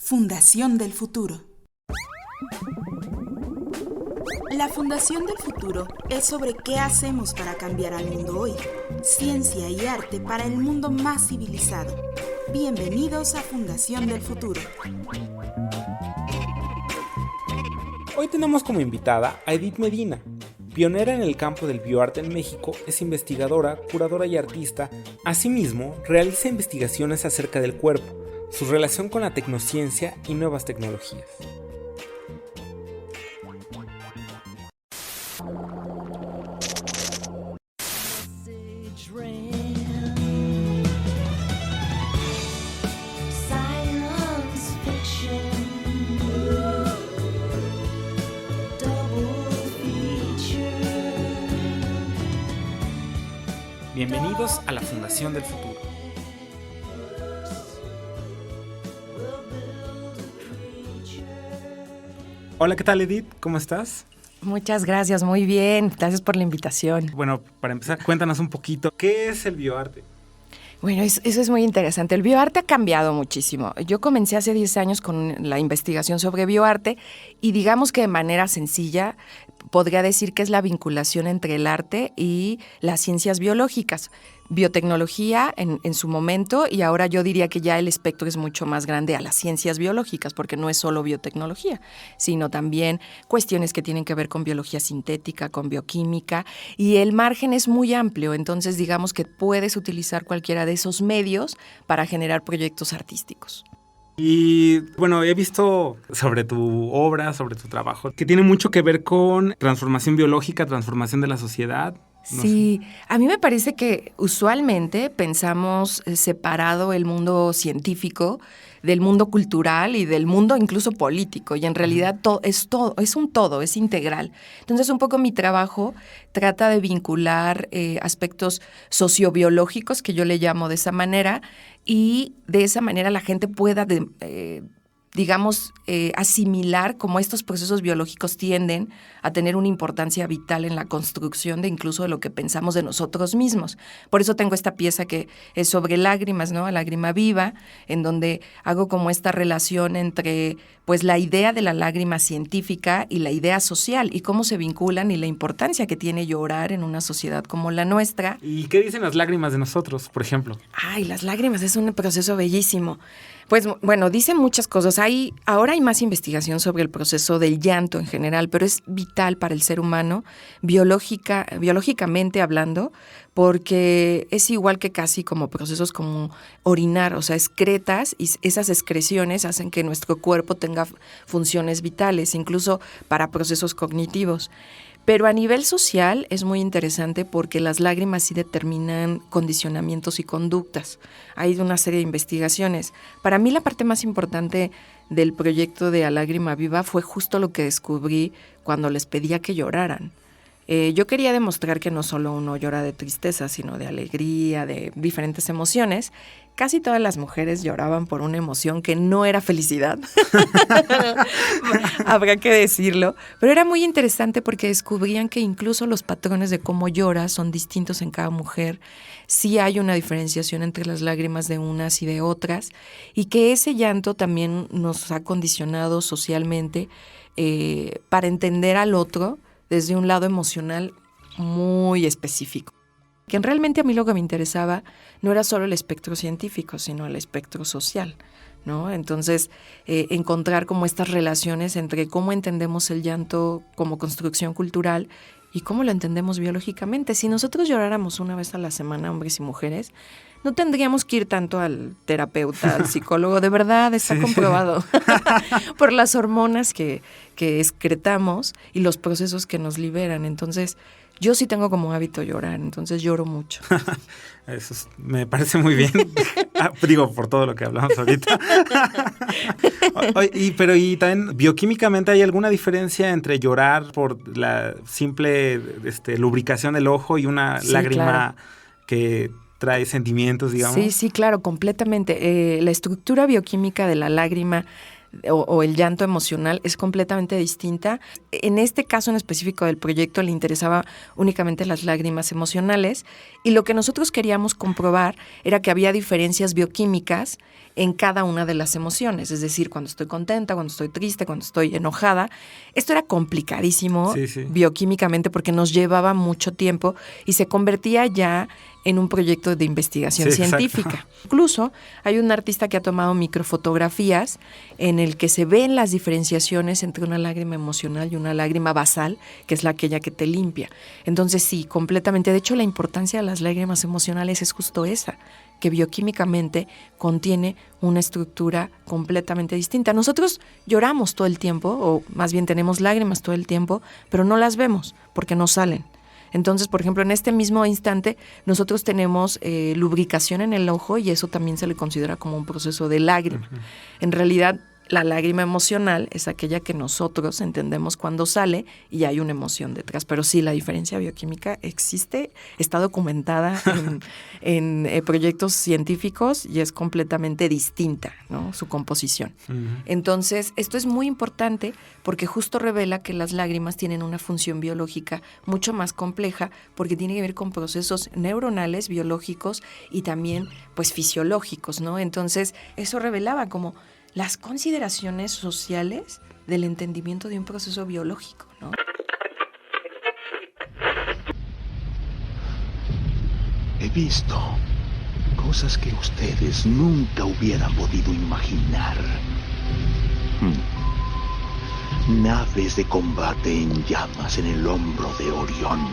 Fundación del Futuro. La Fundación del Futuro es sobre qué hacemos para cambiar al mundo hoy. Ciencia y arte para el mundo más civilizado. Bienvenidos a Fundación del Futuro. Hoy tenemos como invitada a Edith Medina. Pionera en el campo del bioarte en México, es investigadora, curadora y artista. Asimismo, realiza investigaciones acerca del cuerpo, su relación con la tecnociencia y nuevas tecnologías. Bienvenidos a la Fundación del Futuro. Hola, ¿qué tal, Edith? ¿Cómo estás? Muchas gracias, muy bien. Gracias por la invitación. Bueno, para empezar, cuéntanos un poquito, ¿qué es el bioarte? Bueno, eso es muy interesante. El bioarte ha cambiado muchísimo. Yo comencé hace 10 años con la investigación sobre bioarte y digamos que de manera sencilla podría decir que es la vinculación entre el arte y las ciencias biológicas. Biotecnología en su momento, y ahora yo diría que ya el espectro es mucho más grande a las ciencias biológicas, porque no es solo biotecnología, sino también cuestiones que tienen que ver con biología sintética, con bioquímica, y el margen es muy amplio, entonces digamos que puedes utilizar cualquiera de esos medios para generar proyectos artísticos. Y bueno, he visto sobre tu obra, sobre tu trabajo, que tiene mucho que ver con transformación biológica, transformación de la sociedad. Sí, a mí me parece que usualmente pensamos separado el mundo científico del mundo cultural y del mundo incluso político, y en realidad es un todo, es integral. Entonces, un poco mi trabajo trata de vincular aspectos sociobiológicos, que yo le llamo de esa manera, y de esa manera la gente pueda asimilar cómo estos procesos biológicos tienden a tener una importancia vital en la construcción de incluso de lo que pensamos de nosotros mismos. Por eso tengo esta pieza que es sobre lágrimas, ¿no? Lágrima viva, en donde hago como esta relación entre pues la idea de la lágrima científica y la idea social, y cómo se vinculan y la importancia que tiene llorar en una sociedad como la nuestra. ¿Y qué dicen las lágrimas de nosotros, por ejemplo? Ay, las lágrimas es un proceso bellísimo. Pues bueno, dicen muchas cosas. Ahora hay más investigación sobre el proceso del llanto en general, pero es vital para el ser humano, biológicamente hablando, porque es igual que casi como procesos como orinar, o sea, excretas, y esas excreciones hacen que nuestro cuerpo tenga funciones vitales, incluso para procesos cognitivos. Pero a nivel social es muy interesante porque las lágrimas sí determinan condicionamientos y conductas. Hay una serie de investigaciones. Para mí la parte más importante del proyecto de A Lágrima Viva fue justo lo que descubrí cuando les pedía que lloraran. Yo quería demostrar que no solo uno llora de tristeza, sino de alegría, de diferentes emociones. Casi todas las mujeres lloraban por una emoción que no era felicidad. Habrá que decirlo. Pero era muy interesante porque descubrían que incluso los patrones de cómo llora son distintos en cada mujer. Sí hay una diferenciación entre las lágrimas de unas y de otras, y que ese llanto también nos ha condicionado socialmente para entender al otro desde un lado emocional muy específico. Que realmente a mí lo que me interesaba no era solo el espectro científico, sino el espectro social, ¿no? Entonces, encontrar como estas relaciones entre cómo entendemos el llanto como construcción cultural y cómo lo entendemos biológicamente. Si nosotros lloráramos una vez a la semana, hombres y mujeres, no tendríamos que ir tanto al terapeuta, al psicólogo. De verdad, está comprobado por las hormonas que excretamos y los procesos que nos liberan. Entonces, yo sí tengo como hábito llorar, entonces lloro mucho. Eso me parece muy bien. Digo, por todo lo que hablamos ahorita. Pero también bioquímicamente, ¿hay alguna diferencia entre llorar por la simple lubricación del ojo y una lágrima claro, que trae sentimientos, digamos? Sí, claro, completamente. La estructura bioquímica de la lágrima o el llanto emocional es completamente distinta. En este caso en específico del proyecto le interesaba únicamente las lágrimas emocionales y lo que nosotros queríamos comprobar era que había diferencias bioquímicas en cada una de las emociones, es decir, cuando estoy contenta, cuando estoy triste, cuando estoy enojada. Esto era complicadísimo bioquímicamente porque nos llevaba mucho tiempo y se convertía ya en un proyecto de investigación científica. Exacto. Incluso hay un artista que ha tomado microfotografías en el que se ven las diferenciaciones entre una lágrima emocional y una lágrima basal, que es aquella que te limpia. Entonces sí, completamente. De hecho, la importancia de las lágrimas emocionales es justo esa, que bioquímicamente contiene una estructura completamente distinta. Nosotros lloramos todo el tiempo, o más bien tenemos lágrimas todo el tiempo, pero no las vemos porque no salen. Entonces, por ejemplo, en este mismo instante nosotros tenemos lubricación en el ojo y eso también se le considera como un proceso de lágrima. Uh-huh. En realidad, la lágrima emocional es aquella que nosotros entendemos cuando sale y hay una emoción detrás. Pero sí, la diferencia bioquímica existe, está documentada en proyectos científicos y es completamente distinta, ¿no? Su composición. Uh-huh. Entonces, esto es muy importante porque justo revela que las lágrimas tienen una función biológica mucho más compleja porque tiene que ver con procesos neuronales, biológicos y también pues fisiológicos, ¿no? Entonces, eso revelaba como las consideraciones sociales del entendimiento de un proceso biológico, ¿no? He visto cosas que ustedes nunca hubieran podido imaginar. Naves de combate en llamas en el hombro de Orión.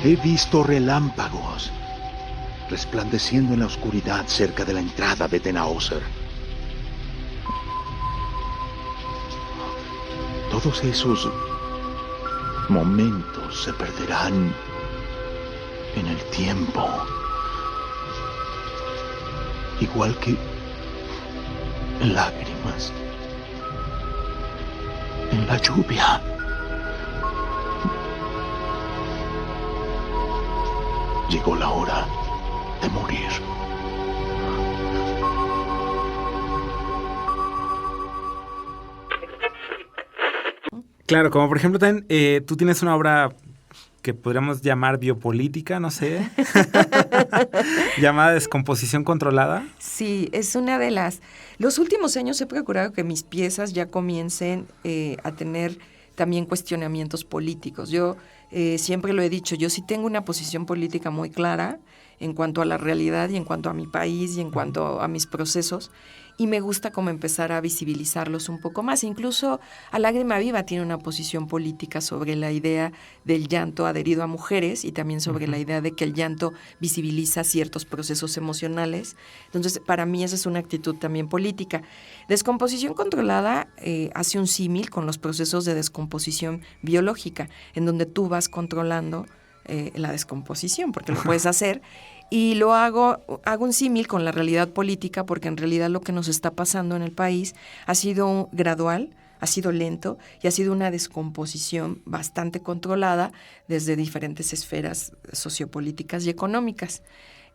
He visto relámpagos resplandeciendo en la oscuridad cerca de la entrada de Tannhäuser. Todos esos momentos se perderán en el tiempo, igual que lágrimas en la lluvia. Llegó la hora de morir. Claro, como por ejemplo también tú tienes una obra que podríamos llamar biopolítica, no sé, llamada Descomposición Controlada. Sí, es una de las... Los últimos años he procurado que mis piezas ya comiencen a tener también cuestionamientos políticos. Yo siempre lo he dicho, yo sí tengo una posición política muy clara en cuanto a la realidad y en cuanto a mi país y en cuanto a mis procesos, y me gusta como empezar a visibilizarlos un poco más. Incluso A Lágrima Viva tiene una posición política sobre la idea del llanto adherido a mujeres y también sobre la idea de que el llanto visibiliza ciertos procesos emocionales. Entonces, para mí esa es una actitud también política. Descomposición Controlada hace un símil con los procesos de descomposición biológica, en donde tú vas controlando la descomposición, porque lo puedes hacer. Y lo hago un símil con la realidad política, porque en realidad lo que nos está pasando en el país ha sido gradual, ha sido lento y ha sido una descomposición bastante controlada desde diferentes esferas sociopolíticas y económicas.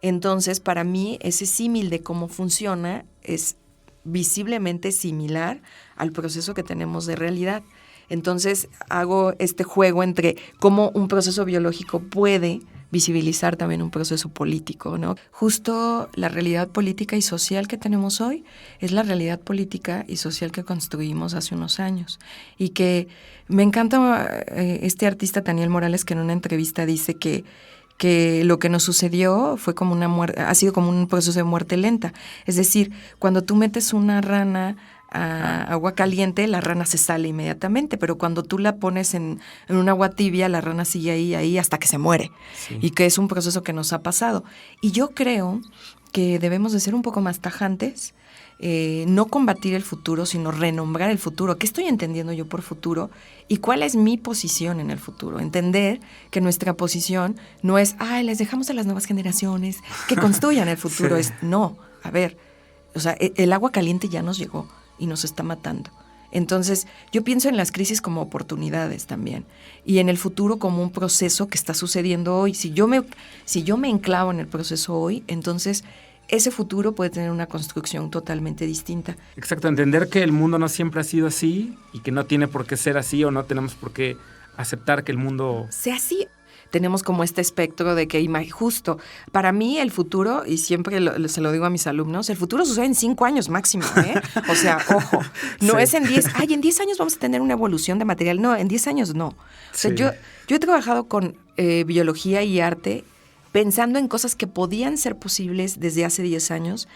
Entonces, para mí, ese símil de cómo funciona es visiblemente similar al proceso que tenemos de realidad. Entonces, hago este juego entre cómo un proceso biológico puede visibilizar también un proceso político, ¿no? Justo la realidad política y social que tenemos hoy es la realidad política y social que construimos hace unos años. Y que me encanta este artista Daniel Morales, que en una entrevista dice que lo que nos sucedió fue como una muerte, ha sido como un proceso de muerte lenta. Es decir, cuando tú metes una rana a agua caliente, la rana se sale inmediatamente, pero cuando tú la pones en un agua tibia, la rana sigue ahí hasta que se muere. Sí. Y que es un proceso que nos ha pasado. Y yo creo que debemos de ser un poco más tajantes, no combatir el futuro, sino renombrar el futuro. ¿Qué estoy entendiendo yo por futuro? ¿Y cuál es mi posición en el futuro? Entender que nuestra posición no es, les dejamos a las nuevas generaciones que construyan el futuro. Sí. Es, no, a ver, o sea, el agua caliente ya nos llegó y nos está matando. Entonces, yo pienso en las crisis como oportunidades también, y en el futuro como un proceso que está sucediendo hoy. Si yo me enclavo en el proceso hoy, entonces ese futuro puede tener una construcción totalmente distinta. Exacto, entender que el mundo no siempre ha sido así y que no tiene por qué ser así o no tenemos por qué aceptar que el mundo sea así. Tenemos como este espectro de que justo, para mí el futuro, y siempre se lo digo a mis alumnos, el futuro sucede en 5 años máximo, ¿eh? O sea, ojo, no es en 10, en 10 años vamos a tener una evolución de material. No, en 10 años no. O sea, Sí. yo he trabajado con biología y arte pensando en cosas que podían ser posibles desde hace 10 años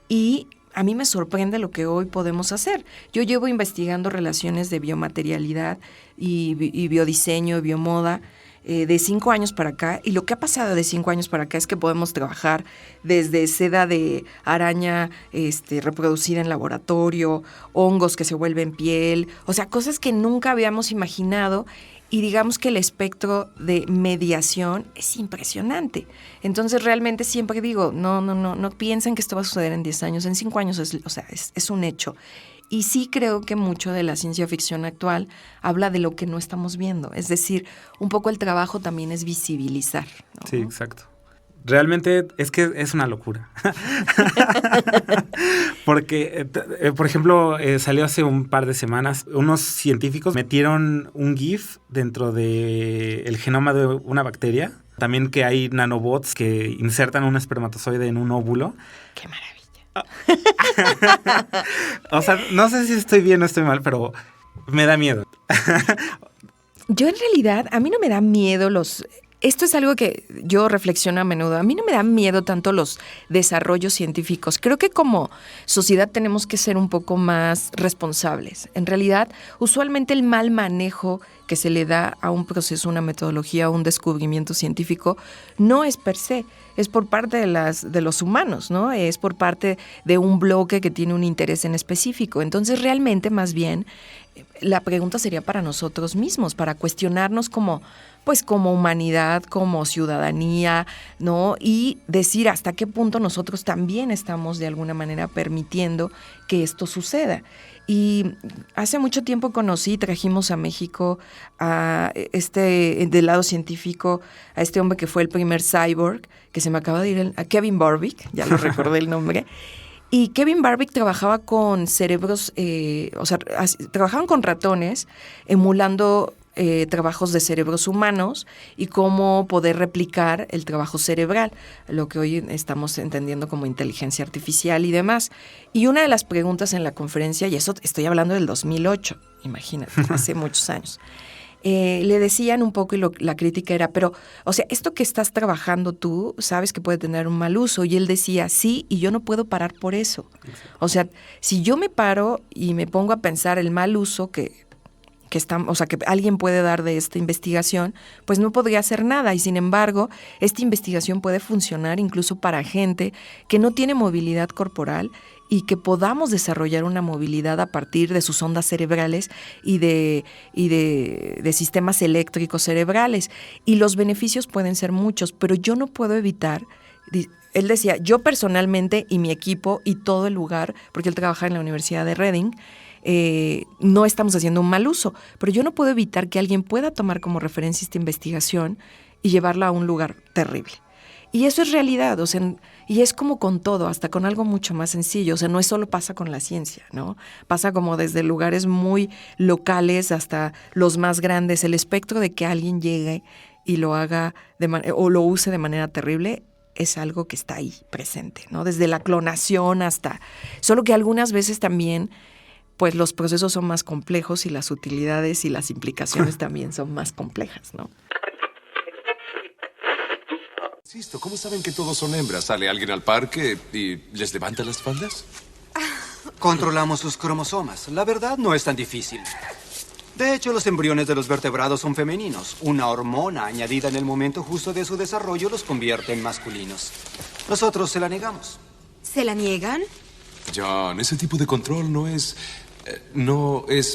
y a mí me sorprende lo que hoy podemos hacer. Yo llevo investigando relaciones de biomaterialidad y biodiseño y biomoda de 5 años para acá, y lo que ha pasado de 5 años para acá es que podemos trabajar desde seda de araña reproducida en laboratorio, hongos que se vuelven piel, o sea, cosas que nunca habíamos imaginado, y digamos que el espectro de mediación es impresionante. Entonces realmente siempre digo, no piensen que esto va a suceder en 10 años, en 5 años es un hecho. Y sí creo que mucho de la ciencia ficción actual habla de lo que no estamos viendo. Es decir, un poco el trabajo también es visibilizar, ¿no? Sí, exacto. Realmente es que es una locura. Porque, por ejemplo, salió hace un par de semanas, unos científicos metieron un GIF dentro del genoma de una bacteria. También que hay nanobots que insertan un espermatozoide en un óvulo. ¡Qué maravilla! O sea, no sé si estoy bien o estoy mal, pero me da miedo. Yo en realidad, a mí no me da miedo Esto es algo que yo reflexiono a menudo. A mí no me da miedo tanto los desarrollos científicos. Creo que como sociedad tenemos que ser un poco más responsables. En realidad, usualmente el mal manejo que se le da a un proceso, una metodología, un descubrimiento científico, no es per se, es por parte de los humanos, ¿no? Es por parte de un bloque que tiene un interés en específico. Entonces, realmente, más bien, la pregunta sería para nosotros mismos, para cuestionarnos como humanidad, como ciudadanía, ¿no? Y decir hasta qué punto nosotros también estamos de alguna manera permitiendo que esto suceda. Y hace mucho tiempo trajimos a México del lado científico, a este hombre que fue el primer cyborg, que se me acaba de ir, a Kevin Barbic, ya lo recordé el nombre. Y Kevin Barbic trabajaba con cerebros, trabajaban con ratones, emulando trabajos de cerebros humanos y cómo poder replicar el trabajo cerebral, lo que hoy estamos entendiendo como inteligencia artificial y demás. Y una de las preguntas en la conferencia, y eso estoy hablando del 2008, imagínate, hace muchos años, le decían un poco, y la crítica era, pero, o sea, esto que estás trabajando tú, sabes que puede tener un mal uso. Y él decía, sí, y yo no puedo parar por eso. O sea, si yo me paro y me pongo a pensar el mal uso que alguien puede dar de esta investigación, pues no podría hacer nada. Y sin embargo, esta investigación puede funcionar incluso para gente que no tiene movilidad corporal y que podamos desarrollar una movilidad a partir de sus ondas cerebrales y de sistemas eléctricos cerebrales. Y los beneficios pueden ser muchos, pero yo no puedo evitar. Él decía, yo personalmente y mi equipo y todo el lugar, porque él trabaja en la Universidad de Reading, no estamos haciendo un mal uso, pero yo no puedo evitar que alguien pueda tomar como referencia esta investigación y llevarla a un lugar terrible. Y eso es realidad, o sea, y es como con todo, hasta con algo mucho más sencillo. O sea, no es solo pasa con la ciencia, ¿no? Pasa como desde lugares muy locales hasta los más grandes. El espectro de que alguien llegue y lo haga o lo use de manera terrible es algo que está ahí presente, ¿no? Desde la clonación hasta... Solo que algunas veces también, pues los procesos son más complejos y las utilidades y las implicaciones también son más complejas, ¿no? Insisto, ¿cómo saben que todos son hembras? ¿Sale alguien al parque y les levanta las faldas? Controlamos sus cromosomas. La verdad no es tan difícil. De hecho, los embriones de los vertebrados son femeninos. Una hormona añadida en el momento justo de su desarrollo los convierte en masculinos. Nosotros se la negamos. ¿Se la niegan? John, ese tipo de control no es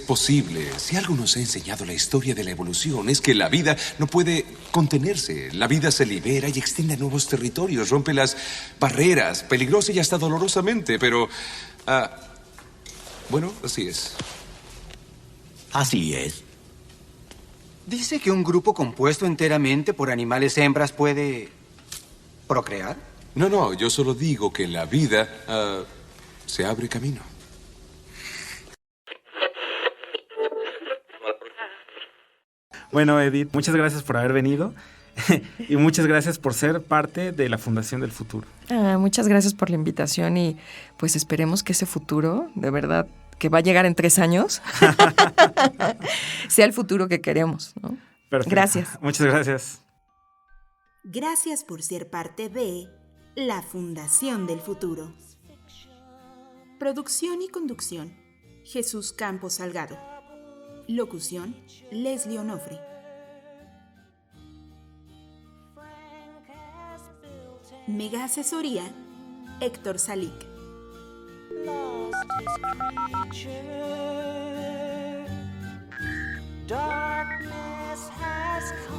posible. Si algo nos ha enseñado la historia de la evolución es que la vida no puede contenerse. La vida se libera y extiende a nuevos territorios, rompe las barreras, peligrosa y hasta dolorosamente, pero... bueno, así es. Así es. Dice que un grupo compuesto enteramente por animales hembras puede... ¿procrear? No, yo solo digo que en la vida se abre camino. Bueno, Edith, muchas gracias por haber venido y muchas gracias por ser parte de la Fundación del Futuro. Muchas gracias por la invitación y pues esperemos que ese futuro, de verdad, que va a llegar en 3 años, sea el futuro que queremos, ¿no? Perfecto. Gracias. Muchas gracias. Gracias por ser parte de la Fundación del Futuro. Producción y conducción, Jesús Campos Salgado. Locución, Leslie Onofre. Mega asesoría, Héctor Salic. Darkness has come.